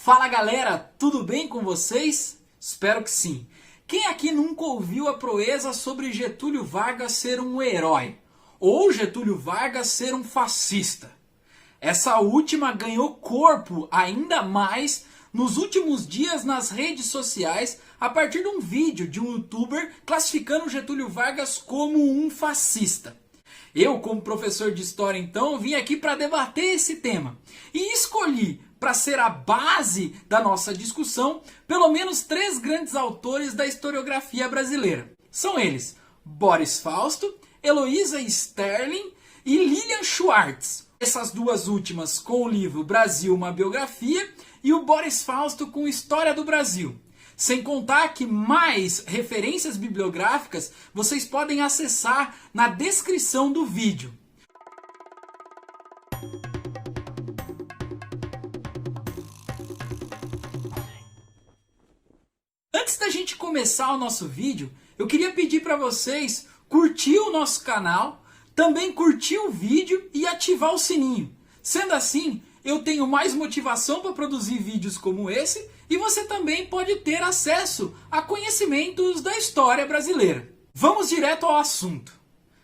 Fala galera, tudo bem com vocês? Espero que sim. Quem aqui nunca ouviu a proeza sobre Getúlio Vargas ser um herói? Ou Getúlio Vargas ser um fascista? Essa última ganhou corpo ainda mais nos últimos dias nas redes sociais a partir de um vídeo de um youtuber classificando Getúlio Vargas como um fascista. Eu, como professor de história, então, vim aqui para debater esse tema e escolhi, para ser a base da nossa discussão, pelo menos 3 grandes autores da historiografia brasileira. São eles Boris Fausto, Heloísa Sterling e Lilian Schwartz. Essas duas últimas com o livro Brasil, uma biografia, e o Boris Fausto com História do Brasil. Sem contar que mais referências bibliográficas vocês podem acessar na descrição do vídeo. Antes da gente começar o nosso vídeo, eu queria pedir para vocês curtir o nosso canal, também curtir o vídeo e ativar o sininho. Sendo assim, eu tenho mais motivação para produzir vídeos como esse e você também pode ter acesso a conhecimentos da história brasileira. Vamos direto ao assunto.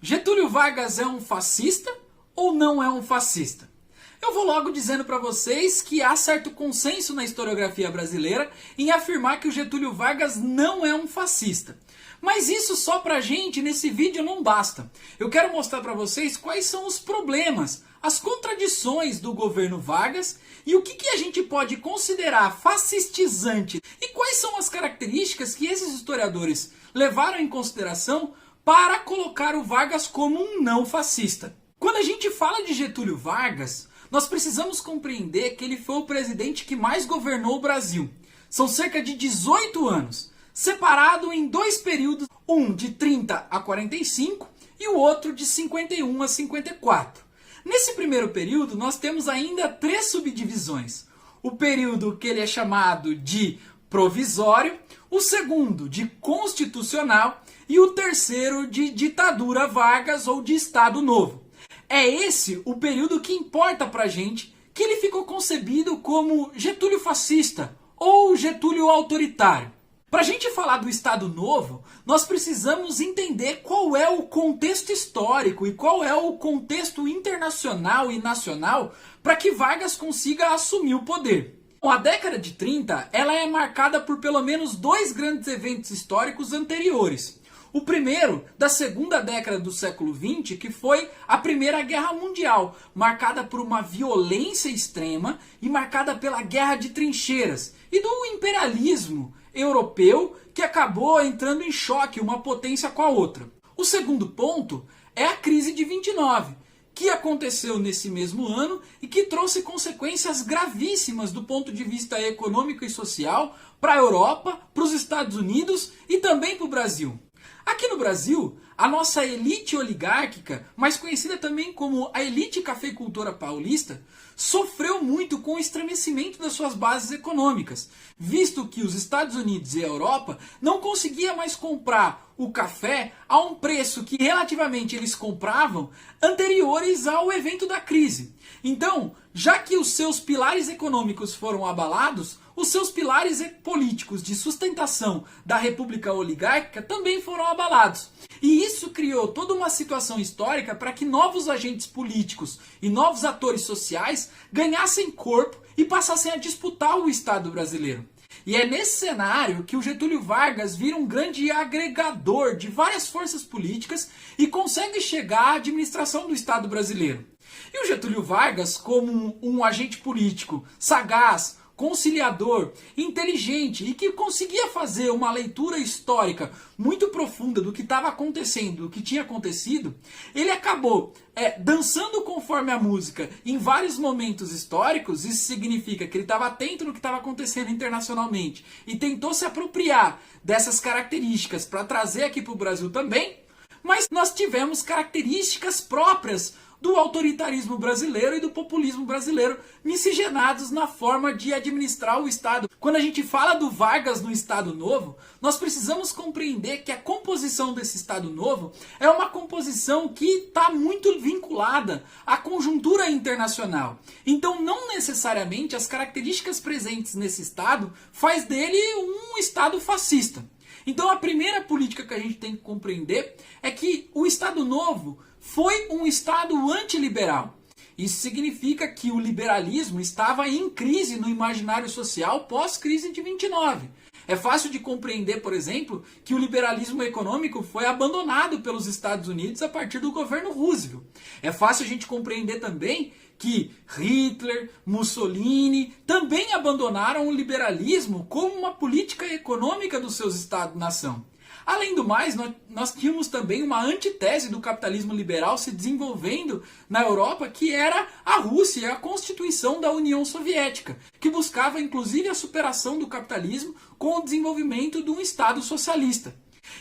Getúlio Vargas é um fascista ou não é um fascista? Eu vou logo dizendo para vocês que há certo consenso na historiografia brasileira em afirmar que o Getúlio Vargas não é um fascista. Mas isso só pra gente nesse vídeo não basta. Eu quero mostrar para vocês quais são os problemas, as contradições do governo Vargas e o que a gente pode considerar fascistizante e quais são as características que esses historiadores levaram em consideração para colocar o Vargas como um não fascista. Quando a gente fala de Getúlio Vargas, nós precisamos compreender que ele foi o presidente que mais governou o Brasil. São cerca de 18 anos, separado em 2 períodos, um de 30 a 45 e o outro de 51 a 54. Nesse primeiro período, nós temos ainda 3 subdivisões. O período que ele é chamado de provisório, o segundo de constitucional e o terceiro de ditadura Vargas ou de Estado Novo. É esse o período que importa pra gente, que ele ficou concebido como Getúlio fascista ou Getúlio autoritário. Para a gente falar do Estado Novo, nós precisamos entender qual é o contexto histórico e qual é o contexto internacional e nacional para que Vargas consiga assumir o poder. Bom, a década de 30 ela é marcada por pelo menos 2 grandes eventos históricos anteriores. O primeiro, da segunda década do século XX, que foi a Primeira Guerra Mundial, marcada por uma violência extrema e marcada pela guerra de trincheiras e do imperialismo europeu que acabou entrando em choque uma potência com a outra. O segundo ponto é a crise de 29, que aconteceu nesse mesmo ano e que trouxe consequências gravíssimas do ponto de vista econômico e social para a Europa, para os Estados Unidos e também para o Brasil. Aqui no Brasil, a nossa elite oligárquica, mais conhecida também como a elite cafeicultora paulista, sofreu muito com o estremecimento das suas bases econômicas, visto que os Estados Unidos e a Europa não conseguiam mais comprar o café a um preço que relativamente eles compravam anteriores ao evento da crise. Então, já que os seus pilares econômicos foram abalados, os seus pilares políticos de sustentação da República Oligárquica também foram abalados. E isso criou toda uma situação histórica para que novos agentes políticos e novos atores sociais ganhassem corpo e passassem a disputar o Estado brasileiro. E é nesse cenário que o Getúlio Vargas vira um grande agregador de várias forças políticas e consegue chegar à administração do Estado brasileiro. E o Getúlio Vargas, como um agente político sagaz, conciliador, inteligente e que conseguia fazer uma leitura histórica muito profunda do que estava acontecendo, do que tinha acontecido, ele acabou dançando conforme a música em vários momentos históricos. Isso significa que ele estava atento no que estava acontecendo internacionalmente e tentou se apropriar dessas características para trazer aqui para o Brasil também, mas nós tivemos características próprias do autoritarismo brasileiro e do populismo brasileiro miscigenados na forma de administrar o Estado. Quando a gente fala do Vargas no Estado Novo, nós precisamos compreender que a composição desse Estado Novo é uma composição que está muito vinculada à conjuntura internacional. Então, não necessariamente as características presentes nesse Estado faz dele um Estado fascista. Então, a primeira política que a gente tem que compreender é que o Estado Novo foi um Estado antiliberal. Isso significa que o liberalismo estava em crise no imaginário social pós-crise de 29. É fácil de compreender, por exemplo, que o liberalismo econômico foi abandonado pelos Estados Unidos a partir do governo Roosevelt. É fácil a gente compreender também que Hitler, Mussolini também abandonaram o liberalismo como uma política econômica dos seus Estados-nação. Além do mais, nós tínhamos também uma antitese do capitalismo liberal se desenvolvendo na Europa, que era a Rússia e a constituição da União Soviética, que buscava inclusive a superação do capitalismo com o desenvolvimento de um Estado socialista.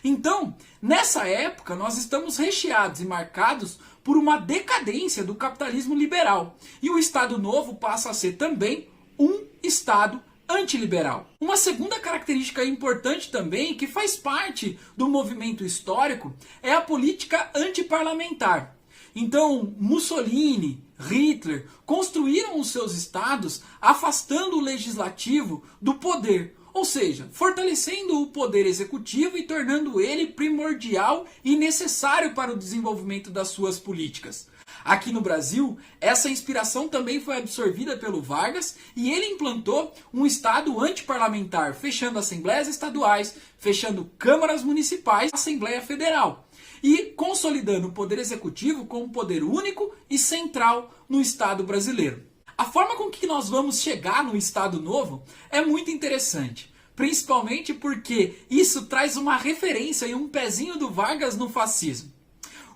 Então, nessa época, nós estamos recheados e marcados por uma decadência do capitalismo liberal. E o Estado Novo passa a ser também um Estado antiliberal. Uma segunda característica importante também, que faz parte do movimento histórico, é a política antiparlamentar. Então, Mussolini, Hitler construíram os seus estados afastando o legislativo do poder, ou seja, fortalecendo o poder executivo e tornando ele primordial e necessário para o desenvolvimento das suas políticas. Aqui no Brasil, essa inspiração também foi absorvida pelo Vargas e ele implantou um Estado antiparlamentar, fechando assembleias estaduais, fechando câmaras municipais e Assembleia Federal, e consolidando o poder executivo como poder único e central no Estado brasileiro. A forma com que nós vamos chegar no Estado Novo é muito interessante, principalmente porque isso traz uma referência e um pezinho do Vargas no fascismo.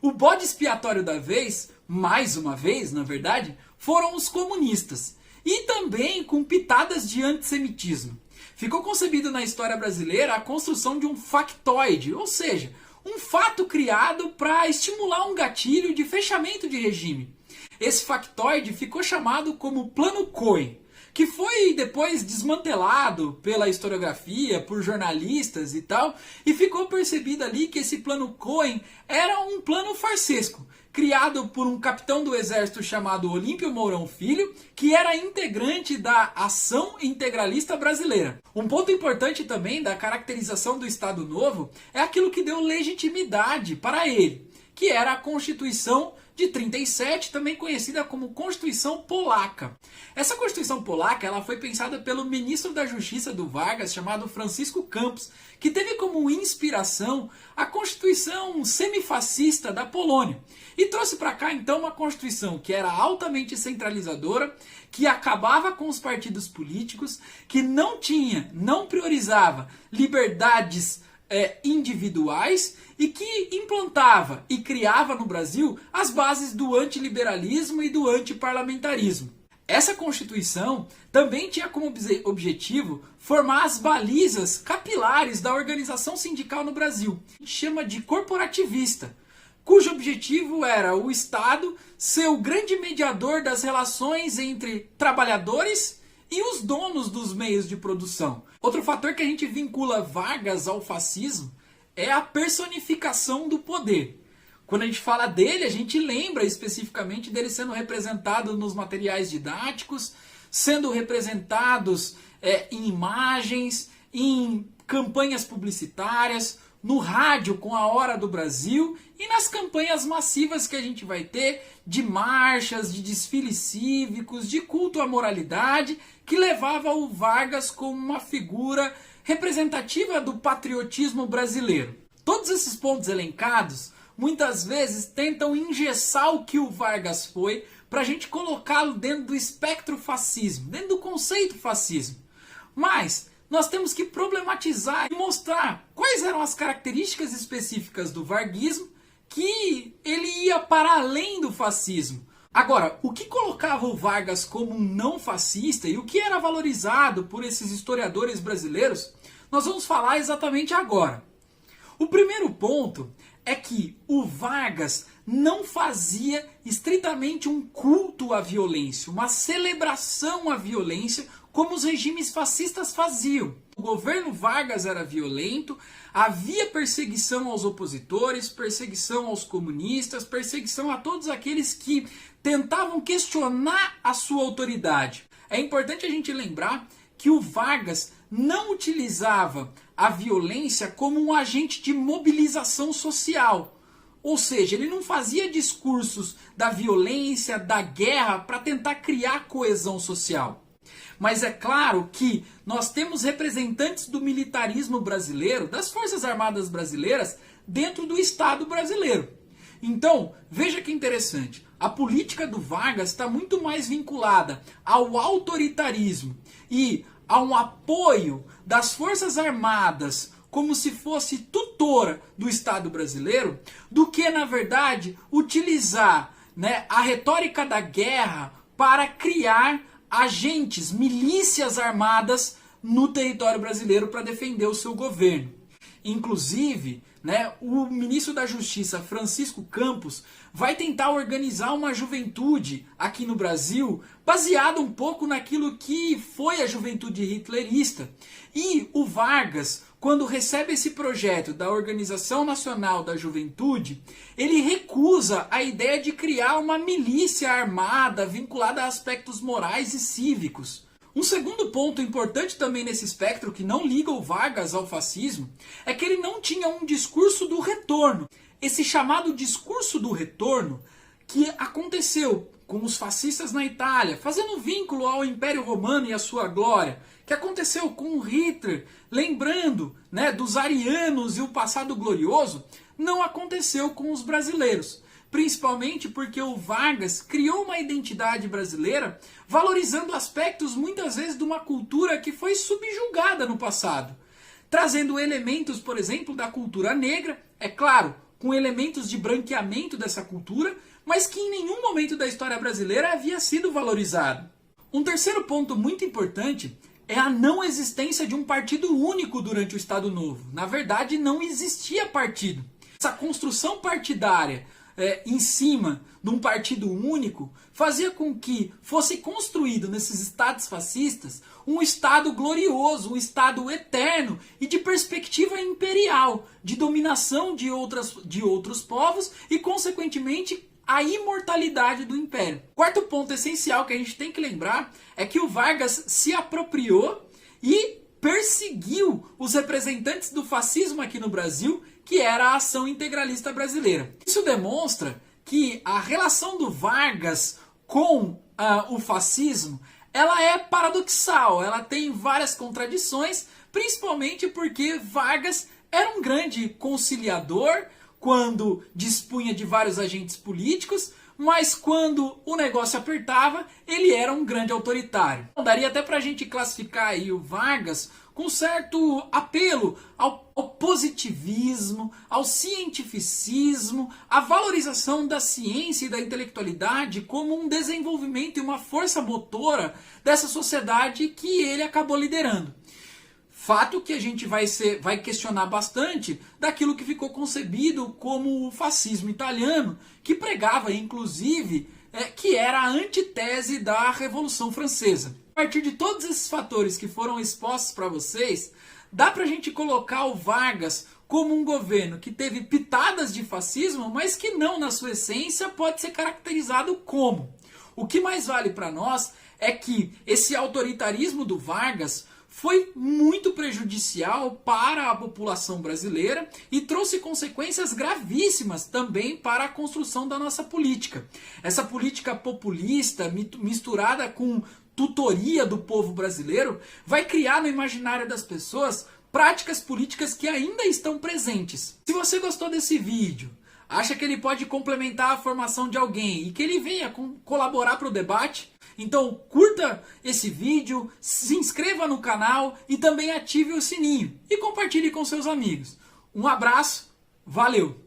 O bode expiatório da vez, mais uma vez, na verdade, foram os comunistas, e também com pitadas de antissemitismo. Ficou concebido na história brasileira a construção de um factoide, ou seja, um fato criado para estimular um gatilho de fechamento de regime. Esse factoide ficou chamado como Plano Cohen, que foi depois desmantelado pela historiografia, por jornalistas e tal, e ficou percebido ali que esse Plano Cohen era um plano farsesco, criado por um capitão do exército chamado Olímpio Mourão Filho, que era integrante da Ação Integralista Brasileira. Um ponto importante também da caracterização do Estado Novo é aquilo que deu legitimidade para ele, que era a Constituição de 37, também conhecida como Constituição Polaca. Essa Constituição Polaca ela foi pensada pelo ministro da Justiça do Vargas, chamado Francisco Campos, que teve como inspiração a Constituição semifascista da Polônia. E trouxe para cá então uma Constituição que era altamente centralizadora, que acabava com os partidos políticos, que não priorizava liberdades individuais e que implantava e criava no Brasil as bases do antiliberalismo e do antiparlamentarismo. Essa Constituição também tinha como objetivo formar as balizas capilares da organização sindical no Brasil. A gente chama de corporativista, cujo objetivo era o Estado ser o grande mediador das relações entre trabalhadores e os donos dos meios de produção. Outro fator que a gente vincula Vargas ao fascismo é a personificação do poder. Quando a gente fala dele, a gente lembra especificamente dele sendo representado nos materiais didáticos, sendo representados em imagens, em campanhas publicitárias, no rádio com a Hora do Brasil e nas campanhas massivas que a gente vai ter de marchas, de desfiles cívicos, de culto à moralidade, que levava o Vargas como uma figura representativa do patriotismo brasileiro. Todos esses pontos elencados, muitas vezes tentam engessar o que o Vargas foi para a gente colocá-lo dentro do espectro fascismo, dentro do conceito fascismo. Mas nós temos que problematizar e mostrar quais eram as características específicas do varguismo que ele ia para além do fascismo. Agora, o que colocava o Vargas como um não fascista e o que era valorizado por esses historiadores brasileiros, nós vamos falar exatamente agora. O primeiro ponto é que o Vargas não fazia estritamente um culto à violência, uma celebração à violência, como os regimes fascistas faziam. O governo Vargas era violento, havia perseguição aos opositores, perseguição aos comunistas, perseguição a todos aqueles que tentavam questionar a sua autoridade. É importante a gente lembrar que o Vargas não utilizava a violência como um agente de mobilização social. Ou seja, ele não fazia discursos da violência, da guerra, para tentar criar coesão social. Mas é claro que nós temos representantes do militarismo brasileiro, das Forças Armadas brasileiras, dentro do Estado brasileiro. Então, veja que interessante, a política do Vargas está muito mais vinculada ao autoritarismo e a um apoio das Forças Armadas como se fosse tutora do Estado brasileiro, do que, na verdade, utilizar, a retórica da guerra para criar agentes, milícias armadas no território brasileiro para defender o seu governo. Inclusive, o ministro da Justiça, Francisco Campos, vai tentar organizar uma juventude aqui no Brasil, baseada um pouco naquilo que foi a juventude hitlerista. E o Vargas, quando recebe esse projeto da Organização Nacional da Juventude, ele recusa a ideia de criar uma milícia armada vinculada a aspectos morais e cívicos. Um segundo ponto importante também nesse espectro, que não liga o Vargas ao fascismo, é que ele não tinha um discurso do retorno. Esse chamado discurso do retorno, que aconteceu com os fascistas na Itália, fazendo vínculo ao Império Romano e à sua glória, que aconteceu com Hitler, lembrando dos arianos e o passado glorioso, não aconteceu com os brasileiros. Principalmente porque o Vargas criou uma identidade brasileira valorizando aspectos muitas vezes de uma cultura que foi subjugada no passado, trazendo elementos, por exemplo, da cultura negra, é claro, com elementos de branqueamento dessa cultura, mas que em nenhum momento da história brasileira havia sido valorizado. Um terceiro ponto muito importante é a não existência de um partido único durante o Estado Novo. Na verdade, não existia partido. Essa construção partidária em cima de um partido único fazia com que fosse construído nesses estados fascistas um Estado glorioso, um Estado eterno e de perspectiva imperial, de dominação de outros povos e, consequentemente, a imortalidade do Império. Quarto ponto essencial que a gente tem que lembrar é que o Vargas se apropriou e perseguiu os representantes do fascismo aqui no Brasil, que era a Ação Integralista Brasileira. Isso demonstra que a relação do Vargas com o fascismo, ela é paradoxal, ela tem várias contradições, principalmente porque Vargas era um grande conciliador quando dispunha de vários agentes políticos, mas quando o negócio apertava, ele era um grande autoritário. Daria até pra gente classificar aí o Vargas com certo apelo ao positivismo, ao cientificismo, à valorização da ciência e da intelectualidade como um desenvolvimento e uma força motora dessa sociedade que ele acabou liderando. Fato que a gente vai questionar bastante daquilo que ficou concebido como o fascismo italiano, que pregava, inclusive, que era a antitese da Revolução Francesa. A partir de todos esses fatores que foram expostos para vocês, dá para a gente colocar o Vargas como um governo que teve pitadas de fascismo, mas que não, na sua essência, pode ser caracterizado como. O que mais vale para nós é que esse autoritarismo do Vargas foi muito prejudicial para a população brasileira e trouxe consequências gravíssimas também para a construção da nossa política. Essa política populista, misturada com tutoria do povo brasileiro, vai criar no imaginário das pessoas práticas políticas que ainda estão presentes. Se você gostou desse vídeo, acha que ele pode complementar a formação de alguém e que ele venha colaborar para o debate, então curta esse vídeo, se inscreva no canal e também ative o sininho e compartilhe com seus amigos. Um abraço, valeu!